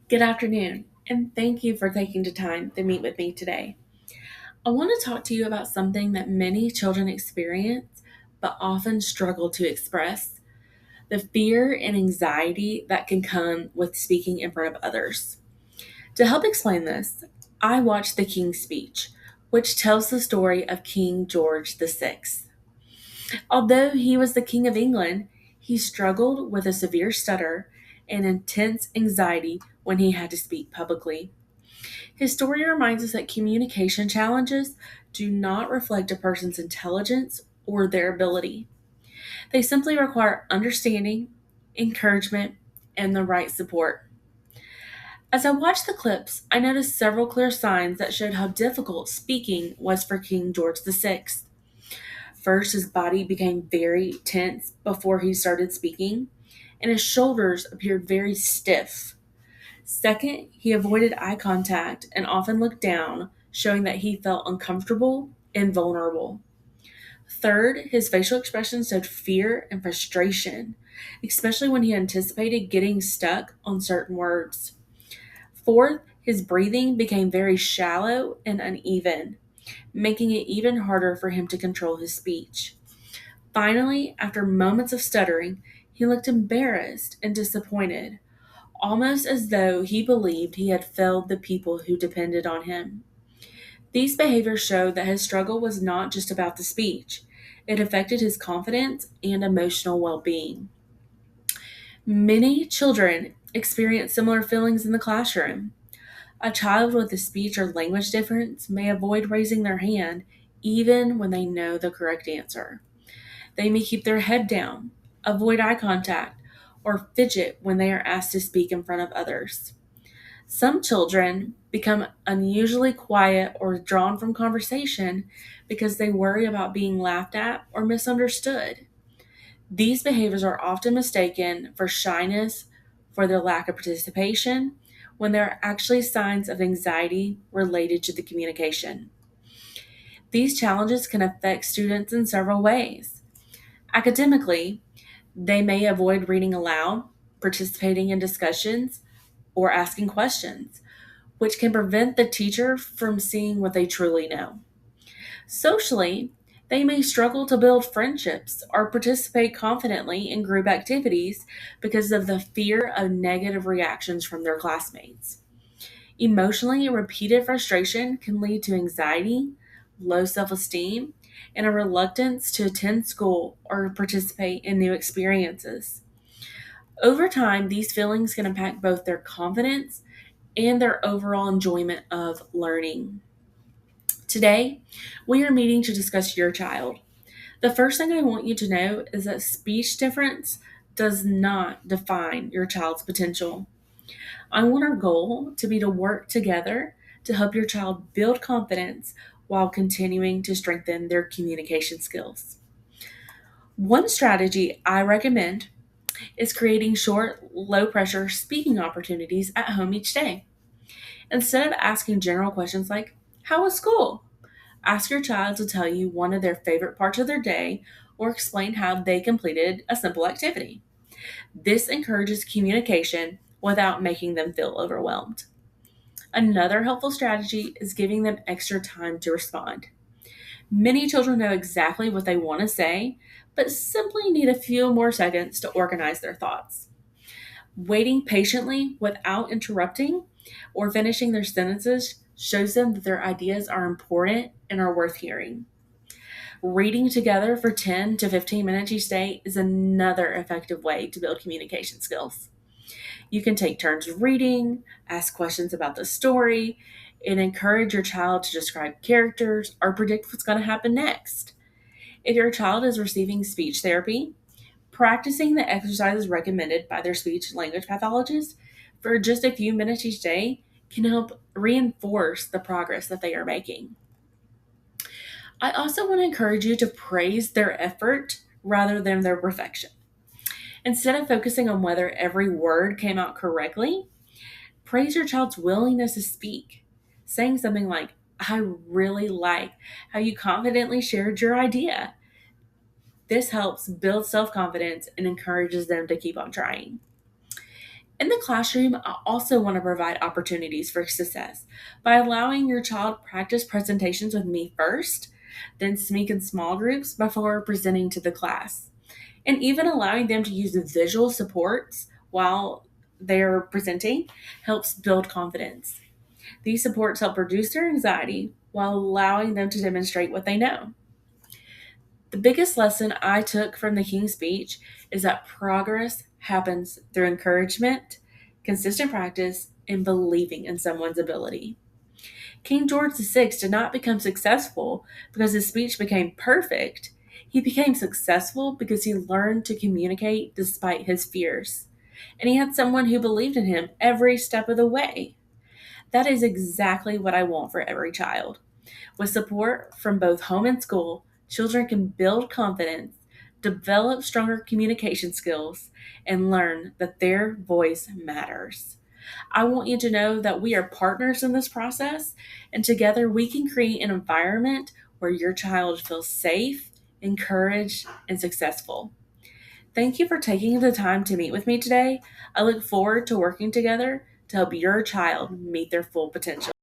Good afternoon, and thank you for taking the time to meet with me today. I want to talk to you about something that many children experience but often struggle to express: the fear and anxiety that can come with speaking in front of others. To help explain this, I watched The King's Speech, which tells the story of King George VI. Although he was the King of England, he struggled with a severe stutter and intense anxiety when he had to speak publicly. His story reminds us that communication challenges do not reflect a person's intelligence or their ability. They simply require understanding, encouragement, and the right support. As I watched the clips, I noticed several clear signs that showed how difficult speaking was for King George VI. First, his body became very tense before he started speaking, and his shoulders appeared very stiff. Second, he avoided eye contact and often looked down, showing that he felt uncomfortable and vulnerable. Third, his facial expressions showed fear and frustration, especially when he anticipated getting stuck on certain words. Fourth, his breathing became very shallow and uneven, making it even harder for him to control his speech. Finally, after moments of stuttering, he looked embarrassed and disappointed, almost as though he believed he had failed the people who depended on him. These behaviors showed that his struggle was not just about the speech, it affected his confidence and emotional well being. Many children experience similar feelings in the classroom. A child with a speech or language difference may avoid raising their hand even when they know the correct answer. They may keep their head down, avoid eye contact, or fidget when they are asked to speak in front of others. Some children become unusually quiet or withdrawn from conversation because they worry about being laughed at or misunderstood. These behaviors are often mistaken for shyness, for their lack of participation, when they are actually signs of anxiety related to the communication. These challenges can affect students in several ways. Academically, they may avoid reading aloud, participating in discussions, or asking questions, which can prevent the teacher from seeing what they truly know. Socially, they may struggle to build friendships or participate confidently in group activities because of the fear of negative reactions from their classmates. Emotionally, repeated frustration can lead to anxiety, low self esteem, and a reluctance to attend school or participate in new experiences. Over time, these feelings can impact both their confidence and their overall enjoyment of learning. Today, we are meeting to discuss your child. The first thing I want you to know is that speech difference does not define your child's potential. I want our goal to be to work together to help your child build confidence while continuing to strengthen their communication skills. One strategy I recommend is creating short, low pressure speaking opportunities at home each day. Instead of asking general questions like, "How was school?" ask your child to tell you one of their favorite parts of their day or explain how they completed a simple activity. This encourages communication without making them feel overwhelmed. Another helpful strategy is giving them extra time to respond. Many children know exactly what they want to say, but simply need a few more seconds to organize their thoughts. Waiting patiently without interrupting or finishing their sentences shows them that their ideas are important and are worth hearing. Reading together for 10 to 15 minutes each day is another effective way to build communication skills. You can take turns reading, ask questions about the story, and encourage your child to describe characters or predict what's going to happen next. If your child is receiving speech therapy, practicing the exercises recommended by their speech language pathologist for just a few minutes each day can help reinforce the progress that they are making. I also want to encourage you to praise their effort rather than their perfection. Instead of focusing on whether every word came out correctly, praise your child's willingness to speak. Saying something like, "I really like how you confidently shared your idea." This helps build self confidence and encourages them to keep on trying. In the classroom, I also want to provide opportunities for success by allowing your child practice presentations with me first, then speak in small groups before presenting to the class, and even allowing them to use visual supports while they're presenting helps build confidence. These supports help reduce their anxiety while allowing them to demonstrate what they know. The biggest lesson I took from the King's speech is that progress happens through encouragement, consistent practice, and believing in someone's ability. King George VI did not become successful because his speech became perfect. He became successful because he learned to communicate despite his fears. And he had someone who believed in him every step of the way. That is exactly what I want for every child. With support from both home and school, children can build confidence, develop stronger communication skills, and learn that their voice matters. I want you to know that we are partners in this process, and together we can create an environment where your child feels safe, encouraged, and successful. Thank you for taking the time to meet with me today. I look forward to working together to help your child meet their full potential.